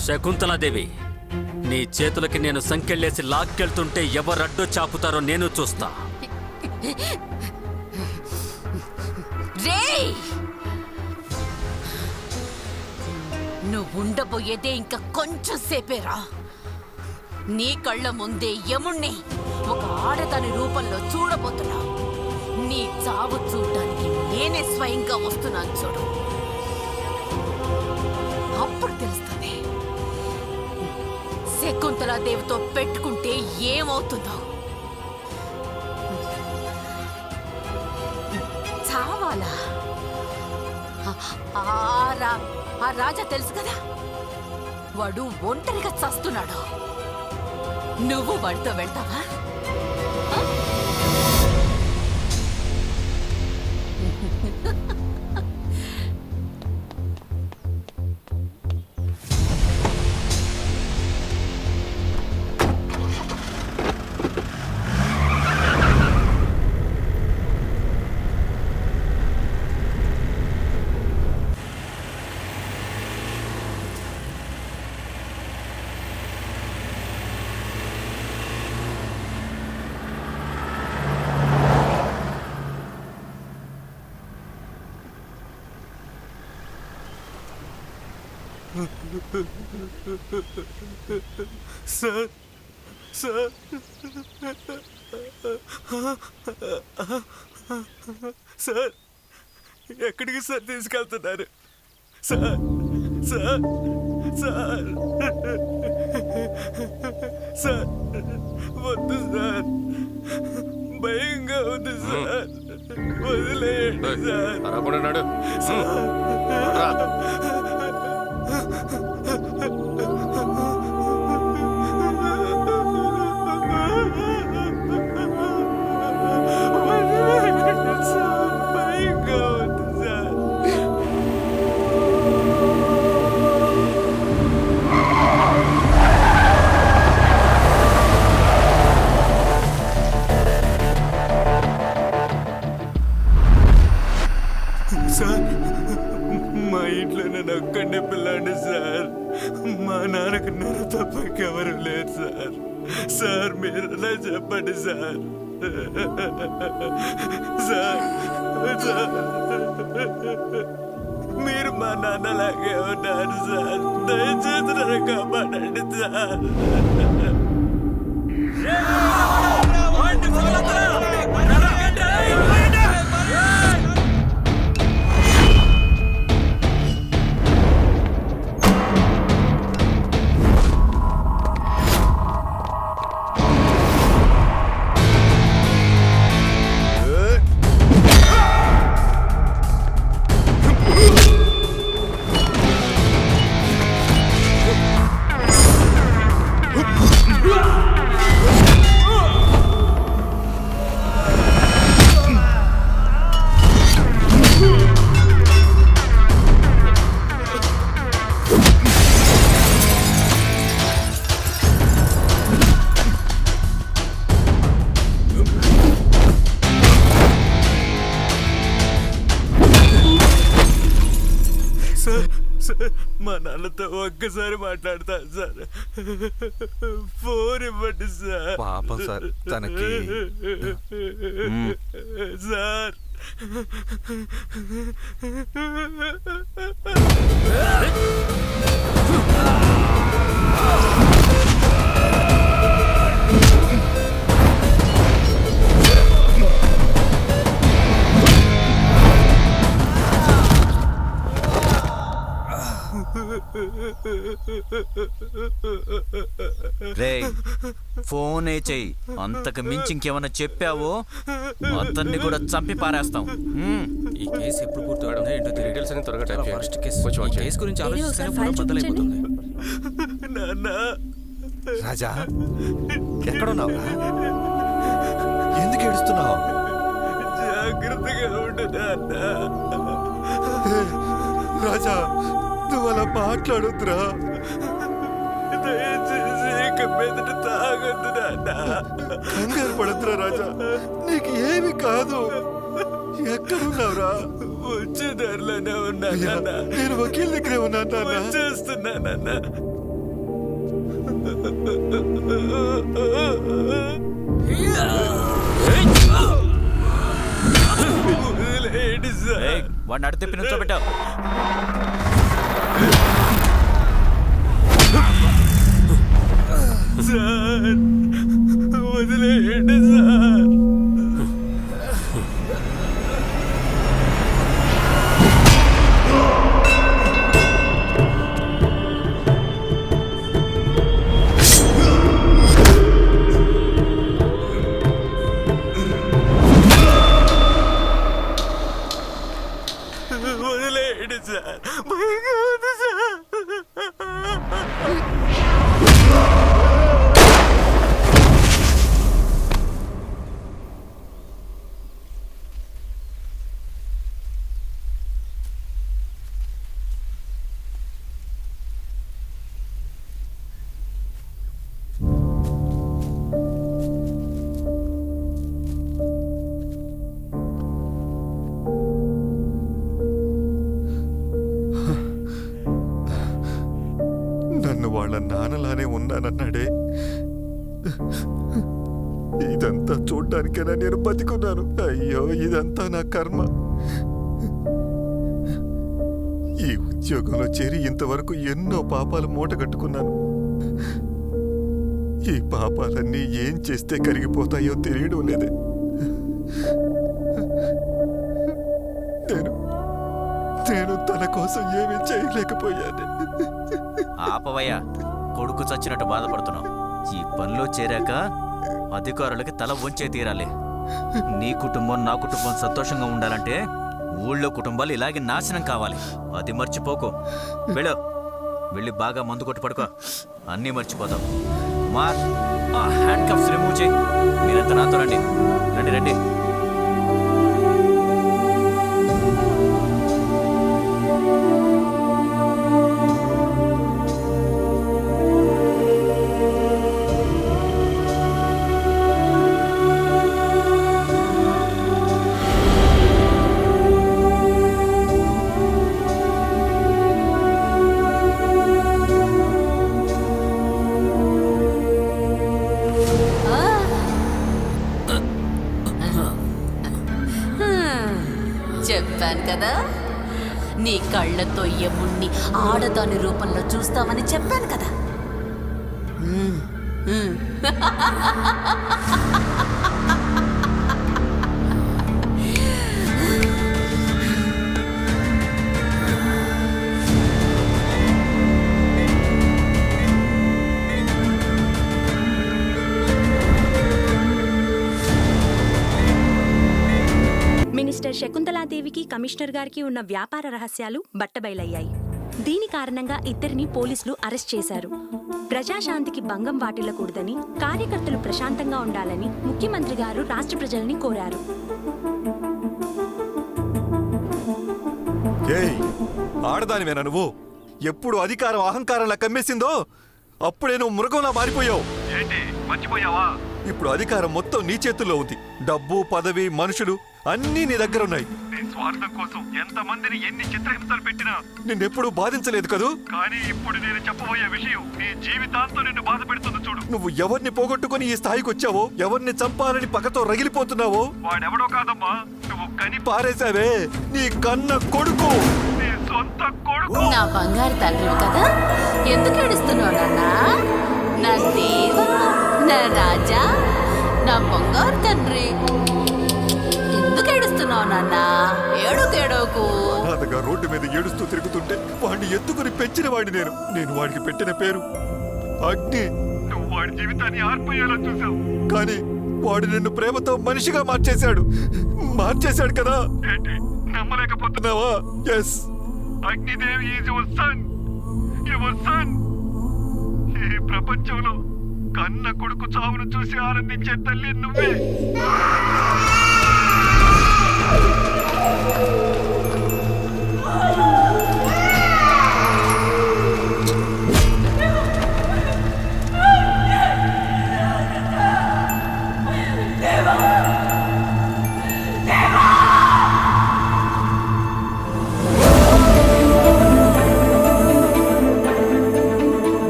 శకుంతలాదేవి, నీ చేతులకి నేను సంకెళ్ళేసి లాక్కెళ్తుంటే ఎవరడ్డో చాపుతారో నేను చూస్తా. నువ్వు ఉండబోయేదే ఇంకా కొంచెం సేపేరా. నీ కళ్ళ ముందే యముణ్ణి ఒక ఆడదాని రూపంలో చూడబోతున్నా. నీ చావు చూడటానికి నేనే స్వయంగా వస్తున్నాను చూడు. అప్పుడు తెలుస్తుంది శకుంతలాదేవితో పెట్టుకుంటే ఏమవుతుందో. చావాలా? ఆ రాజా తెలుసు కదా, వాడు ఒంటరిగా చస్తున్నాడు. నువ్వు వాడితో వెళ్తావా? సార్ సార్ సార్ ఎక్కడికి సార్ తీసుకెళ్తున్నారు సార్ సార్ సార్ సార్ వద్దు సార్ భయంగా ఉంది సార్ వదిలేయండి సార్ వదిలేయండి సార్ భయంగా ఉంది సార్ సార్ మా ఇంట్లో నేను ఒక్కడే పిల్లాండి సార్ మా నాన్నకు నన్ను తప్ప ఎవరు లేరు సార్ సార్ మీరు ఎలా చెప్పండి సార్ సార్ సార్ మీరు మా నాన్నలాగే ఉన్నారు సార్ దయచేసి నన్ను కాపాడండి సార్ సార్ సార్ మా నాన్నతో ఒక్కసారి మాట్లాడతాను సార్ ఫోన్ ఇవ్వండి సార్ పాపం సార్ తనకి సార్ రే ఫోనే చెయ్యి, అంతకు మించి ఇంకేమన్నా చెప్పావో అతన్ని కూడా చంపి పారేస్తాం. ఈ కేసు ఎప్పుడు పూర్తవుతుందో ఏంటో డీటెయిల్స్ అని త్వరగా టైప్ చేయండి. ఫస్ట్ కేసు కొంచెం ఈ వచ్చేయండి. కేసు గురించి ఏదో ఆలోచిస్తేనే ఒకసారి బుర్ర ఫైల్ బద్దలైపోతుంది నాన్న రాజా ఎక్కడున్నావు? ఎందుకు ఏడుస్తున్నావు? జాగ్రత్తగా ఉండు నాన్న రాజా నువ్వు అలా మాట్లాడొద్దురా. దయచేసి ఇక మీదట తాగొద్దు నాన్న కంగారు పడద్దురా రాజా, నీకు ఏమి కాదు. ఎక్కడున్నావురా? వచ్చే దారిలోనే ఉన్నా నాన్న నేను వకీల్ దగ్గరే ఉన్నాను నాన్న. వచ్చేస్తున్నా నాన్న వదిలేయండి సార్ వాడిని అడితే పిలుచోబెట్టావు. సార్ వదిలేయండి సార్ వదిలేయండి సార్ భయంగా ఉంది సార్ నన్ను వాళ్ళ నాన్నలానే ఉన్నానన్నాడే, ఇదంతా చూడ్డానికైనా నేను బతికున్నాను. అయ్యో ఇదంతా నా కర్మ. ఈ ఉద్యోగంలో చేరి ఇంతవరకు ఎన్నో పాపాలు మూట కట్టుకున్నాను. ఈ పాపాలన్నీ ఏం చేస్తే కరిగిపోతాయో తెలియడం లేదే. నేను తన కోసం ఏమీ చేయలేకపోయాను. ఆపవయ్యా, కొడుకు చచ్చినట్టు బాధపడుతున్నావు. ఈ పనిలో చేరాక అధికారులకి తల వంచే తీరాలి. నీ కుటుంబం నా కుటుంబం సంతోషంగా ఉండాలంటే ఊళ్ళో కుటుంబాలు ఇలాగే నాశనం కావాలి. అది మర్చిపోకు. వెళ్ళి బాగా మందు కొట్టి పడుకో, అన్నీ మర్చిపోతావు. కుమార్, ఆ హ్యాండ్ కప్స్ రిమూవ్ చేయి. మీరంతా నాతో రండి. రండి. చెప్పాను కదా, నీ కళ్ళతో యముణ్ణి ఆడదాని రూపంలో చూస్తామని చెప్పాను కదా. మినిస్టర్ శకుంతలాదేవికి కమిషనర్ గారికి ఉన్న వ్యాపార రహస్యాలు బట్టబయలయ్యాయి. దీని కారణంగా ఇద్దరిని పోలీసులు అరెస్ట్ చేశారు. ప్రజాశాంతికి భంగం వాటిల్లకూడదని, కార్యకర్తలు ప్రశాంతంగా ఉండాలని ముఖ్యమంత్రి గారు రాష్ట్ర ప్రజల్ని కోరారు. ఆడదానివేనా నువ్వు? ఎప్పుడు అధికారం అహంకారంలా కమ్మేసిందో అప్పుడే నువ్వు మృగంలా మారిపోయావు. ఏంటి మర్చిపోయావా? ఇప్పుడు అధికారం మొత్తం నీ చేతుల్లో ఉంది. డబ్బు, పదవి, మనుషులు అన్నీ నీ దగ్గర ఉన్నాయి. నీ స్వార్థం కోసం ఎంతమందిని ఎన్ని చిత్రహింసలు పెట్టినా నిన్నెప్పుడు బాధించలేదు కదూ. కానీ ఇప్పుడు నేను చెప్పబోయే విషయం నీ జీవితాంతం నిన్ను బాధ పెడుతుంది. చూడు, నువ్వు ఎవరిని పోగొట్టుకుని ఈ స్థాయికి వచ్చావో, ఎవరిని చంపాలని పగతో రగిలిపోతున్నావో వాడెవడో కాదమ్మా, నువ్వు కని పారేశావే నీ కన్న కొడుకు, నీ సొంత కొడుకు. నా బంగారు తండ్రి కదా, ఎందుకు ఏడుస్తున్నావు నాన్నా? నా దేవా, నా రాజా, నా బంగారు తండ్రి, ఎందుకు ఏడుస్తున్నావు నాన్నా? ఏడోకు. అతగా రోడ్డు మీద ఏడుస్తూ తిరుగుతుంటే వాడిని ఎత్తుకుని పెంచిన వాడిని నేను వాడికి పెట్టిన పేరు అగ్ని. నువ్వు వాడి జీవితాన్ని ఆర్పేయాలని చూసావు, కానీ వాడు నిన్ను ప్రేమతో మనిషిగా మార్చేశాడు కదా. ఏంటి నమ్మలేకపోతున్నావా? Yes, Agnidevi is your son. ఈ ప్రపంచంలో కన్న కొడుకు చావును చూసి ఆనందించే తల్లి నువ్వే.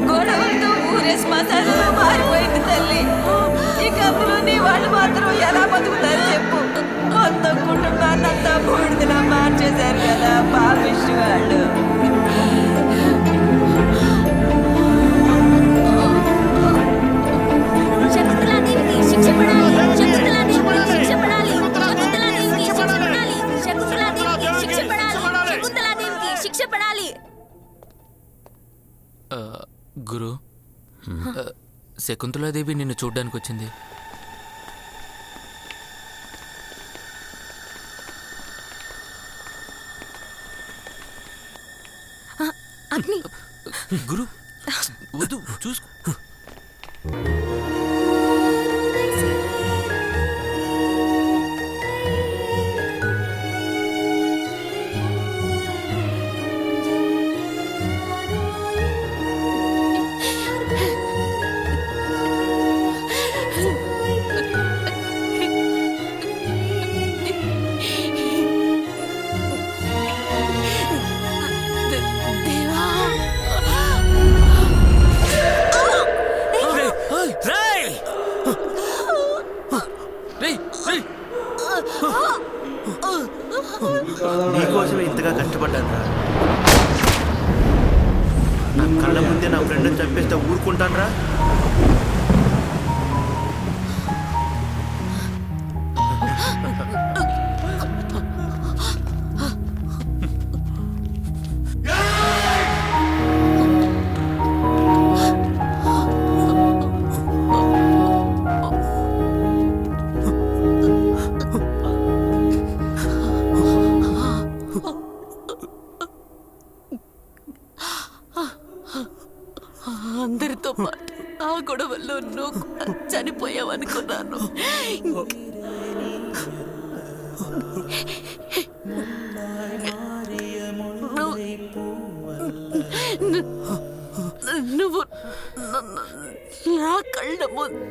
గొడవలతో ఊరే శ్మశానంలో మారిపోయింది తల్లి. ఇక అందులో నీ వాళ్ళు మాత్రం ఎలా బతుకుతారు చెప్పు? మొత్తం కుటుంబాన్నంతా బూడిదలా మార్చేశారు కదా పాపిష్టి వాళ్ళు. శకుంతలాదేవికి శిక్ష పడాలి. శకుంతలాదేవికి శిక్ష పడాలి. శకుంతలాదేవికి శిక్ష పడాలి. శకుంతలాదేవికి శిక్ష పడాలి. శకుంతలాదేవికి శిక్ష పడాలి. గురు, శకుంతలాదేవి నిన్ను చూడ్డానికి వచ్చింది. అగ్ని, గురు వద్దు, చూసుకో. దేవా, నా కళ్ళ ముందే నా ఫ్రెండ్ని చంపేస్తే ఊరుకుంటానరా? అందరితో పాటు ఆ గొడవల్లో నువ్వు కూడా చనిపోయావనుకున్నాను. నువ్వు నా కళ్ళ ముందు